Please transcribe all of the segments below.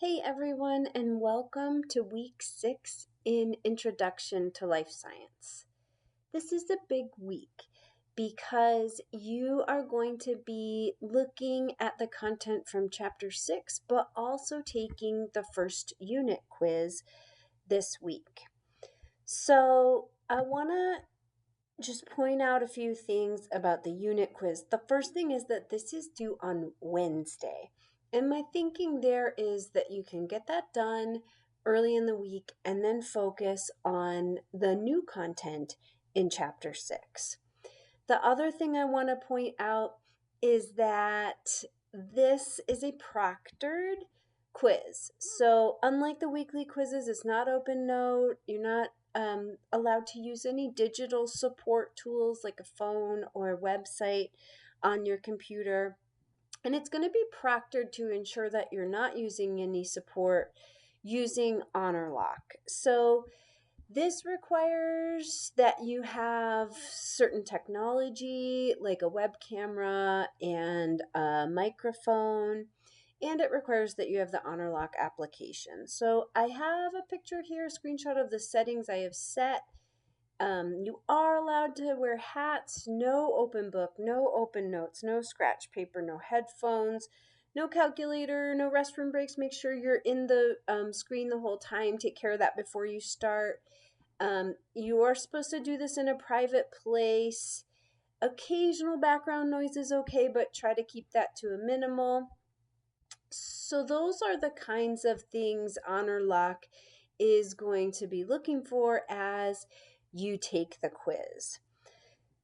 Hey everyone, and welcome to week 6 in Introduction to Life Science. This is a big week because you are going to be looking at the content from chapter 6, but also taking the first unit quiz this week. So I want to just point out a few things about the unit quiz. The first thing is that this is due on Wednesday. And my thinking there is that you can get that done early in the week and then focus on the new content in chapter 6. The other thing I want to point out is that this is a proctored quiz. So unlike the weekly quizzes, it's not open note. You're not allowed to use any digital support tools like a phone or a website on your computer. And it's going to be proctored to ensure that you're not using any support using HonorLock. So this requires that you have certain technology like a web camera and a microphone, and it requires that you have the HonorLock application. So I have a picture here, a screenshot of the settings I have set. You are allowed to wear hats, no open book, no open notes, no scratch paper, no headphones, no calculator, no restroom breaks. Make sure you're in the screen the whole time. Take care of that before you start. You are supposed to do this in a private place. Occasional background noise is okay, but try to keep that to a minimal. So those are the kinds of things HonorLock is going to be looking for as you take the quiz.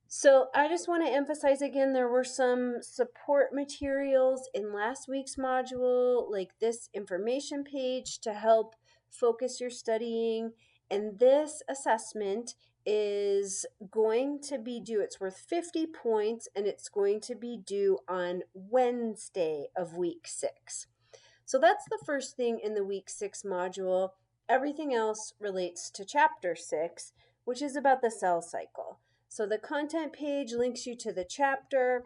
So I just want to emphasize again, there were some support materials in last week's module, like this information page to help focus your studying. And this assessment is going to be due, it's worth 50 points, and it's going to be due on Wednesday of week 6. So that's the first thing in the week 6 module. Everything else relates to chapter 6, which is about the cell cycle. So the content page links you to the chapter,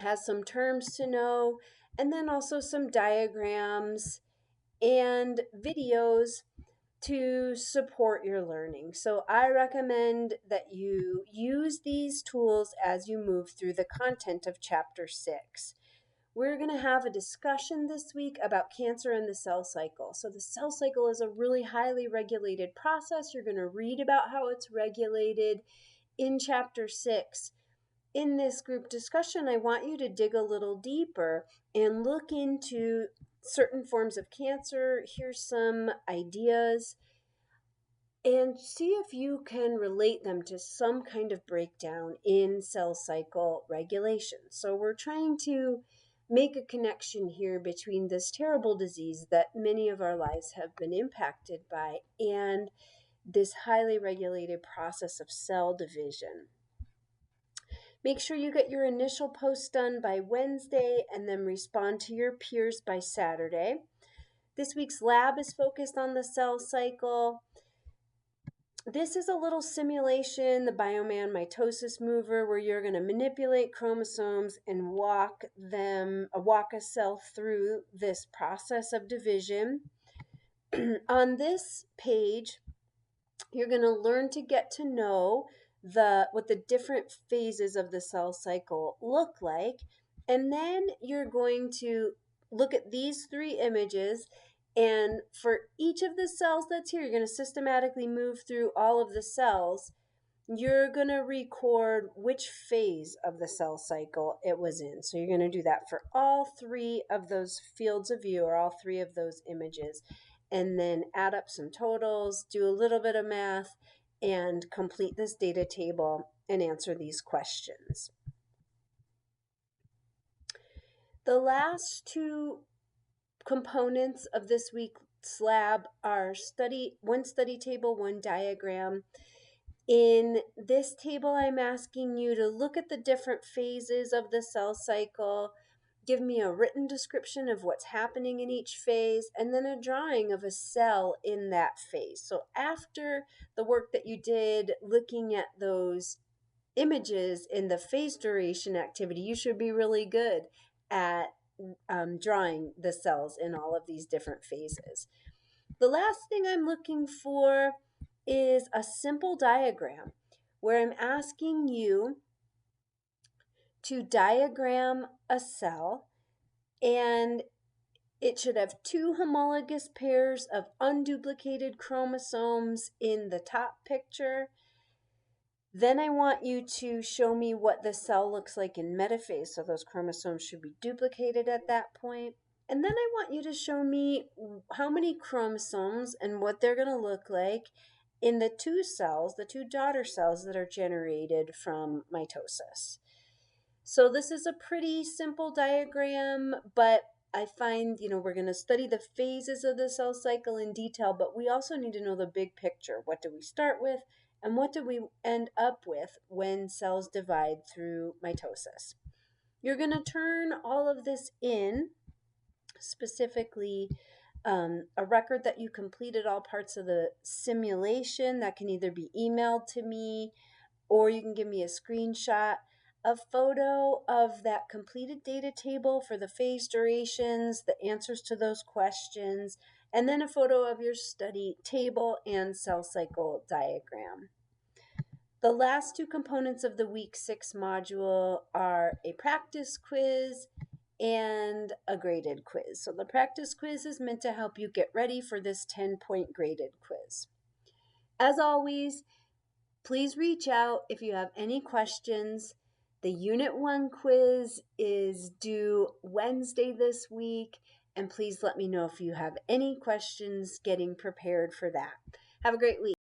has some terms to know, and then also some diagrams and videos to support your learning. So I recommend that you use these tools as you move through the content of chapter 6. We're going to have a discussion this week about cancer and the cell cycle. So the cell cycle is a really highly regulated process. You're going to read about how it's regulated in chapter 6. In this group discussion, I want you to dig a little deeper and look into certain forms of cancer. Here's some ideas and see if you can relate them to some kind of breakdown in cell cycle regulation. So we're trying to make a connection here between this terrible disease that many of our lives have been impacted by and this highly regulated process of cell division. Make sure you get your initial post done by Wednesday and then respond to your peers by Saturday. This week's lab is focused on the cell cycle. This is a little simulation, the Bioman mitosis mover, where you're going to manipulate chromosomes and walk a cell through this process of division. On this page, you're going to learn to get to know what the different phases of the cell cycle look like, and then you're going to look at these 3 images, and for each of the cells that's here, you're going to systematically move through all of the cells. You're going to record which phase of the cell cycle it was in. So you're going to do that for all 3 of those fields of view, or all 3 of those images, and then add up some totals, do a little bit of math, and complete this data table and answer these questions. The last 2 components of this week's lab are one study table, one diagram. In this table, I'm asking you to look at the different phases of the cell cycle, give me a written description of what's happening in each phase, and then a drawing of a cell in that phase. So after the work that you did looking at those images in the phase duration activity, you should be really good at drawing the cells in all of these different phases. The last thing I'm looking for is a simple diagram where I'm asking you to diagram a cell, and it should have two homologous pairs of unduplicated chromosomes in the top picture. Then I want you to show me what the cell looks like in metaphase, so those chromosomes should be duplicated at that point. And then I want you to show me how many chromosomes and what they're going to look like in the two cells, the two daughter cells that are generated from mitosis. So this is a pretty simple diagram, but I find, we're going to study the phases of the cell cycle in detail, but we also need to know the big picture. What do we start with, and what do we end up with when cells divide through mitosis? You're going to turn all of this in, specifically a record that you completed all parts of the simulation that can either be emailed to me, or you can give me a screenshot, a photo of that completed data table for the phase durations, the answers to those questions, and then a photo of your study table and cell cycle diagram. The last two components of the week 6 module are a practice quiz and a graded quiz. So the practice quiz is meant to help you get ready for this 10-point graded quiz. As always, please reach out if you have any questions. The Unit 1 quiz is due Wednesday this week, and please let me know if you have any questions getting prepared for that. Have a great week.